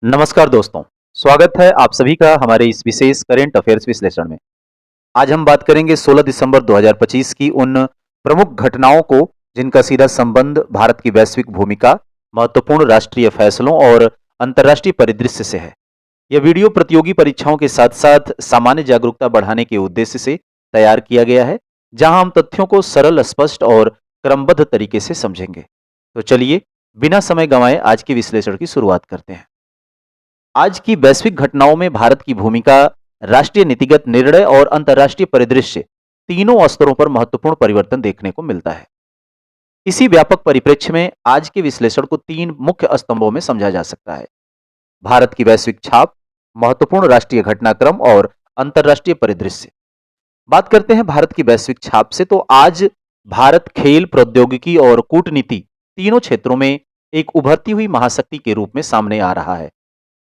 नमस्कार दोस्तों, स्वागत है आप सभी का हमारे इस विशेष करेंट अफेयर्स विश्लेषण में। आज हम बात करेंगे 16 दिसंबर 2025 की उन प्रमुख घटनाओं को जिनका सीधा संबंध भारत की वैश्विक भूमिका, महत्वपूर्ण राष्ट्रीय फैसलों और अंतर्राष्ट्रीय परिदृश्य से है। यह वीडियो प्रतियोगी परीक्षाओं के साथ-साथ सामान्य जागरूकता बढ़ाने के उद्देश्य से तैयार किया गया है, जहां हम तथ्यों को सरल, स्पष्ट और क्रमबद्ध तरीके से समझेंगे। तो चलिए, बिना समय गंवाए आज के विश्लेषण की शुरुआत करते हैं। आज की वैश्विक घटनाओं में भारत की भूमिका, राष्ट्रीय नीतिगत निर्णय और अंतर्राष्ट्रीय परिदृश्य तीनों स्तरों पर महत्वपूर्ण परिवर्तन देखने को मिलता है। इसी व्यापक परिप्रेक्ष्य में आज के विश्लेषण को तीन मुख्य स्तंभों में समझा जा सकता है: भारत की वैश्विक छाप, महत्वपूर्ण राष्ट्रीय घटनाक्रम और अंतर्राष्ट्रीय परिदृश्य। बात करते हैं भारत की वैश्विक छाप से, तो आज भारत खेल, प्रौद्योगिकी और कूटनीति तीनों क्षेत्रों में एक उभरती हुई महाशक्ति के रूप में सामने आ रहा है।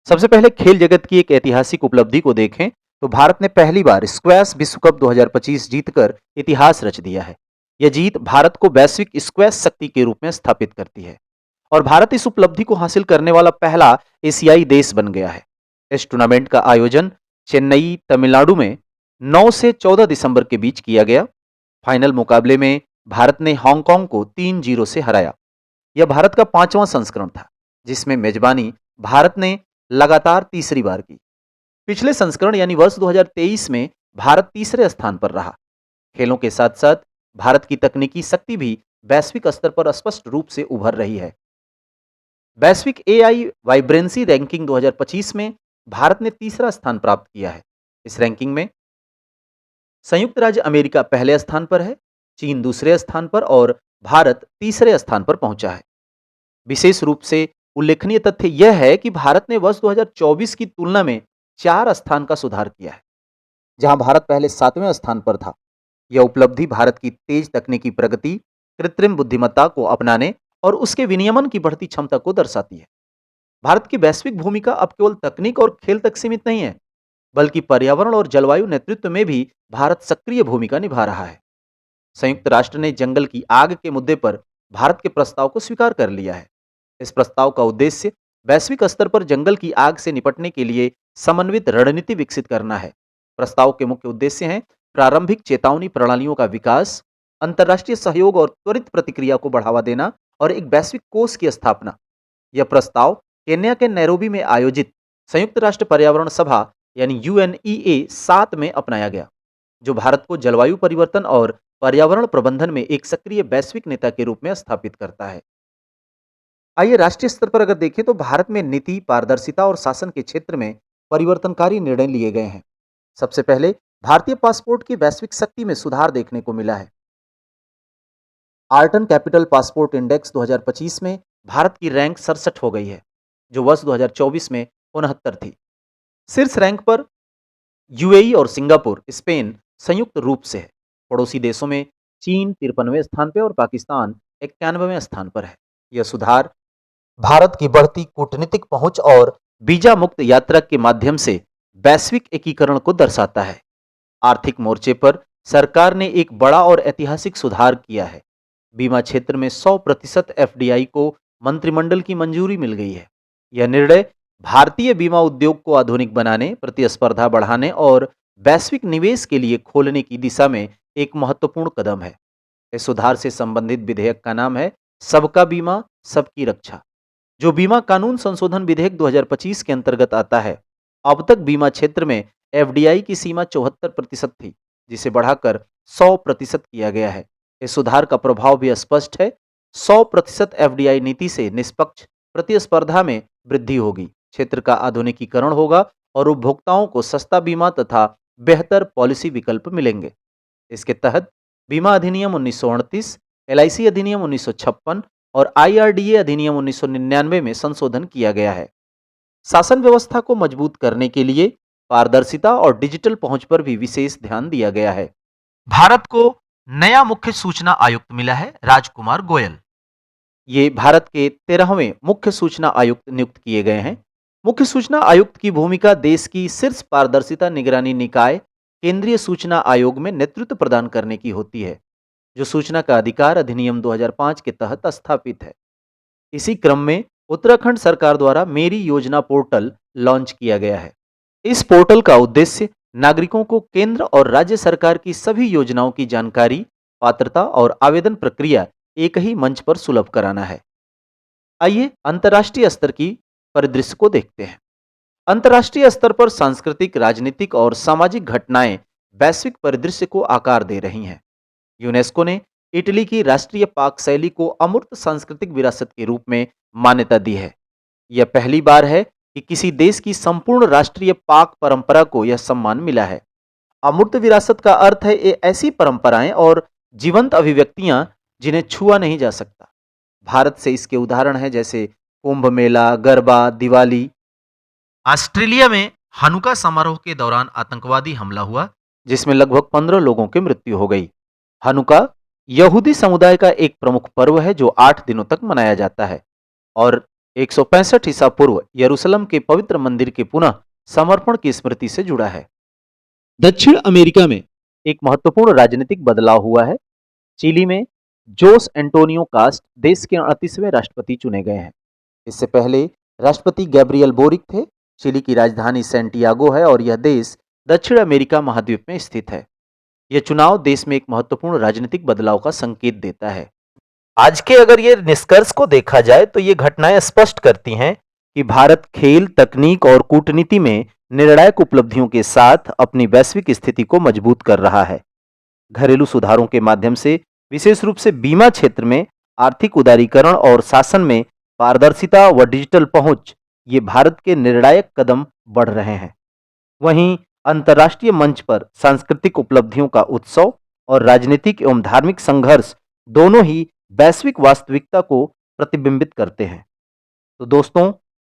सबसे पहले खेल जगत की एक ऐतिहासिक उपलब्धि को देखें तो भारत ने पहली बार स्क्वैश विश्व कप 2025 जीतकर इतिहास रच दिया है। यह जीत भारत को वैश्विक स्क्वैश शक्ति के रूप में स्थापित करती है और भारत इस उपलब्धि को हासिल करने वाला पहला एशियाई देश बन गया है। इस टूर्नामेंट का आयोजन चेन्नई, तमिलनाडु में 9 से 14 दिसंबर के बीच किया गया। फाइनल मुकाबले में भारत ने हांगकांग को 3-0 से हराया। यह भारत का 5वां संस्करण था जिसमें मेजबानी भारत ने लगातार तीसरी बार की। पिछले संस्करण यानी वर्ष 2023 में भारत तीसरे स्थान पर रहा। खेलों के साथ साथ भारत की तकनीकी शक्ति भी वैश्विक स्तर पर स्पष्ट रूप से उभर रही है। वैश्विक एआई वाइब्रेंसी रैंकिंग 2025 में भारत ने तीसरा स्थान प्राप्त किया है। इस रैंकिंग में संयुक्त राज्य अमेरिका पहले स्थान पर है, चीन दूसरे स्थान पर और भारत तीसरे स्थान पर पहुंचा है। विशेष रूप से उल्लेखनीय तथ्य यह है कि भारत ने वर्ष 2024 की तुलना में 4 स्थान का सुधार किया है, जहां भारत पहले 7वें स्थान पर था। यह उपलब्धि भारत की तेज तकनीकी प्रगति, कृत्रिम बुद्धिमत्ता को अपनाने और उसके विनियमन की बढ़ती क्षमता को दर्शाती है। भारत की वैश्विक भूमिका अब केवल तकनीक और खेल तक सीमित नहीं है, बल्कि पर्यावरण और जलवायु नेतृत्व में भी भारत सक्रिय भूमिका निभा रहा है। संयुक्त राष्ट्र ने जंगल की आग के मुद्दे पर भारत के प्रस्ताव को स्वीकार कर लिया है। इस प्रस्ताव का उद्देश्य वैश्विक स्तर पर जंगल की आग से निपटने के लिए समन्वित रणनीति विकसित करना है। प्रस्ताव के मुख्य उद्देश्य हैं प्रारंभिक चेतावनी प्रणालियों का विकास, अंतर्राष्ट्रीय सहयोग और त्वरित प्रतिक्रिया को बढ़ावा देना और एक वैश्विक कोष की स्थापना। यह प्रस्ताव केन्या के नैरोबी में आयोजित संयुक्त राष्ट्र पर्यावरण सभा यानी UNEA 7 में अपनाया गया, जो भारत को जलवायु परिवर्तन और पर्यावरण प्रबंधन में एक सक्रिय वैश्विक नेता के रूप में स्थापित करता है। आइए राष्ट्रीय स्तर पर अगर देखें तो भारत में नीति, पारदर्शिता और शासन के क्षेत्र में परिवर्तनकारी निर्णय लिए गए हैं। सबसे पहले भारतीय पासपोर्ट की वैश्विक शक्ति में सुधार देखने को मिला है। आर्टन कैपिटल पासपोर्ट इंडेक्स 2025 में भारत की रैंक 67 हो गई है, जो वर्ष 2024 में 69 थी। शीर्ष रैंक पर यूएई और सिंगापुर, स्पेन संयुक्त रूप से है। पड़ोसी देशों में चीन 53वें स्थान पर और पाकिस्तान 91वें स्थान पर है। यह सुधार भारत की बढ़ती कूटनीतिक पहुंच और वीजा मुक्त यात्रा के माध्यम से वैश्विक एकीकरण को दर्शाता है। आर्थिक मोर्चे पर सरकार ने एक बड़ा और ऐतिहासिक सुधार किया है। बीमा क्षेत्र में 100% एफडीआई को मंत्रिमंडल की मंजूरी मिल गई है। यह निर्णय भारतीय बीमा उद्योग को आधुनिक बनाने, प्रतिस्पर्धा बढ़ाने और वैश्विक निवेश के लिए खोलने की दिशा में एक महत्वपूर्ण कदम है। इस सुधार से संबंधित विधेयक का नाम है सबका बीमा सबकी रक्षा, जो बीमा कानून संशोधन विधेयक 2025 के अंतर्गत आता है। अब तक बीमा क्षेत्र में एफडीआई की सीमा 74% थी, जिसे बढ़ाकर 100% किया गया है। इस सुधार का प्रभाव भी स्पष्ट है। 100% एफडीआई नीति से निष्पक्ष प्रतिस्पर्धा में वृद्धि होगी, क्षेत्र का आधुनिकीकरण होगा और उपभोक्ताओं को सस्ता बीमा तथा बेहतर पॉलिसी विकल्प मिलेंगे। इसके तहत बीमा अधिनियम 1938, एलआईसी अधिनियम 1956 और आईआरडीए अधिनियम 1999 में संशोधन किया गया है। शासन व्यवस्था को मजबूत करने के लिए पारदर्शिता और डिजिटल पहुंच पर भी विशेष ध्यान दिया गया है। भारत को नया मुख्य सूचना आयुक्त मिला है, राजकुमार गोयल। ये भारत के 13वें मुख्य सूचना आयुक्त नियुक्त किए गए हैं। मुख्य सूचना आयुक्त की भूमिका देश की शीर्ष पारदर्शिता निगरानी निकाय केंद्रीय सूचना आयोग में नेतृत्व प्रदान करने की होती है, जो सूचना का अधिकार अधिनियम 2005 के तहत स्थापित है। इसी क्रम में उत्तराखंड सरकार द्वारा मेरी योजना पोर्टल लॉन्च किया गया है। इस पोर्टल का उद्देश्य नागरिकों को केंद्र और राज्य सरकार की सभी योजनाओं की जानकारी, पात्रता और आवेदन प्रक्रिया एक ही मंच पर सुलभ कराना है। आइए अंतर्राष्ट्रीय स्तर की परिदृश्य को देखते हैं। अंतर्राष्ट्रीय स्तर पर सांस्कृतिक, राजनीतिक और सामाजिक घटनाएं वैश्विक परिदृश्य को आकार दे रही हैं। यूनेस्को ने इटली की राष्ट्रीय पाक शैली को अमूर्त सांस्कृतिक विरासत के रूप में मान्यता दी है। यह पहली बार है कि किसी देश की संपूर्ण राष्ट्रीय पाक परंपरा को यह सम्मान मिला है। अमूर्त विरासत का अर्थ है ये ऐसी परंपराएं और जीवंत अभिव्यक्तियां जिन्हें छुआ नहीं जा सकता। भारत से इसके उदाहरण हैं जैसे कुंभ मेला, गरबा, दिवाली। ऑस्ट्रेलिया में हनुका समारोह के दौरान आतंकवादी हमला हुआ, जिसमें लगभग 15 लोगों की मृत्यु हो गई। हनुका यहूदी समुदाय का एक प्रमुख पर्व है जो 8 दिनों तक मनाया जाता है और 165 ईसा पूर्व यरूशलेम के पवित्र मंदिर के पुनः समर्पण की स्मृति से जुड़ा है। दक्षिण अमेरिका में एक महत्वपूर्ण राजनीतिक बदलाव हुआ है। चिली में जोस एंटोनियो कास्ट देश के 38वें राष्ट्रपति चुने गए हैं। इससे पहले राष्ट्रपति गैब्रियल बोरिक थे। चिली की राजधानी सैंटियागो है और यह देश दक्षिण अमेरिका महाद्वीप में स्थित है। यह चुनाव देश में एक महत्वपूर्ण राजनीतिक बदलाव का संकेत देता है। आज के अगर ये निष्कर्ष को देखा जाए तो ये घटनाएं स्पष्ट करती हैं कि भारत खेल, तकनीक और कूटनीति में निर्णायक उपलब्धियों के साथ अपनी वैश्विक स्थिति को मजबूत कर रहा है। घरेलू सुधारों के माध्यम से, विशेष रूप से बीमा क्षेत्र में आर्थिक उदारीकरण और शासन में पारदर्शिता व डिजिटल पहुंच, ये भारत के निर्णायक कदम बढ़ रहे हैं। वहीं अंतर्राष्ट्रीय मंच पर सांस्कृतिक उपलब्धियों का उत्सव और राजनीतिक एवं धार्मिक संघर्ष दोनों ही वैश्विक वास्तविकता को प्रतिबिंबित करते हैं। तो दोस्तों,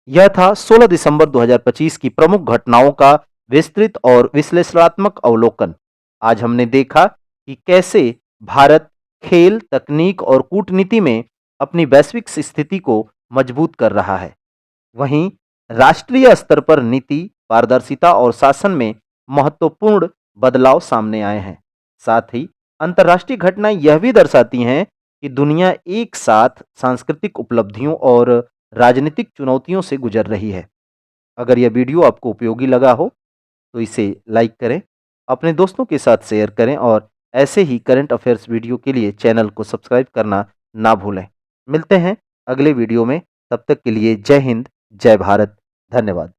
यह था 16 दिसंबर 2025 की प्रमुख घटनाओं का विस्तृत और विश्लेषणात्मक अवलोकन। आज हमने देखा कि कैसे भारत खेल, तकनीक और कूटनीति में अपनी वैश्विक स्थिति को मजबूत कर रहा है। वहीं राष्ट्रीय स्तर पर नीति, पारदर्शिता और शासन में महत्वपूर्ण बदलाव सामने आए हैं। साथ ही अंतर्राष्ट्रीय घटनाएं यह भी दर्शाती हैं कि दुनिया एक साथ सांस्कृतिक उपलब्धियों और राजनीतिक चुनौतियों से गुजर रही है। अगर यह वीडियो आपको उपयोगी लगा हो तो इसे लाइक करें, अपने दोस्तों के साथ शेयर करें और ऐसे ही करंट अफेयर्स वीडियो के लिए चैनल को सब्सक्राइब करना ना भूलें। मिलते हैं अगले वीडियो में, तब तक के लिए जय हिंद, जय भारत, धन्यवाद।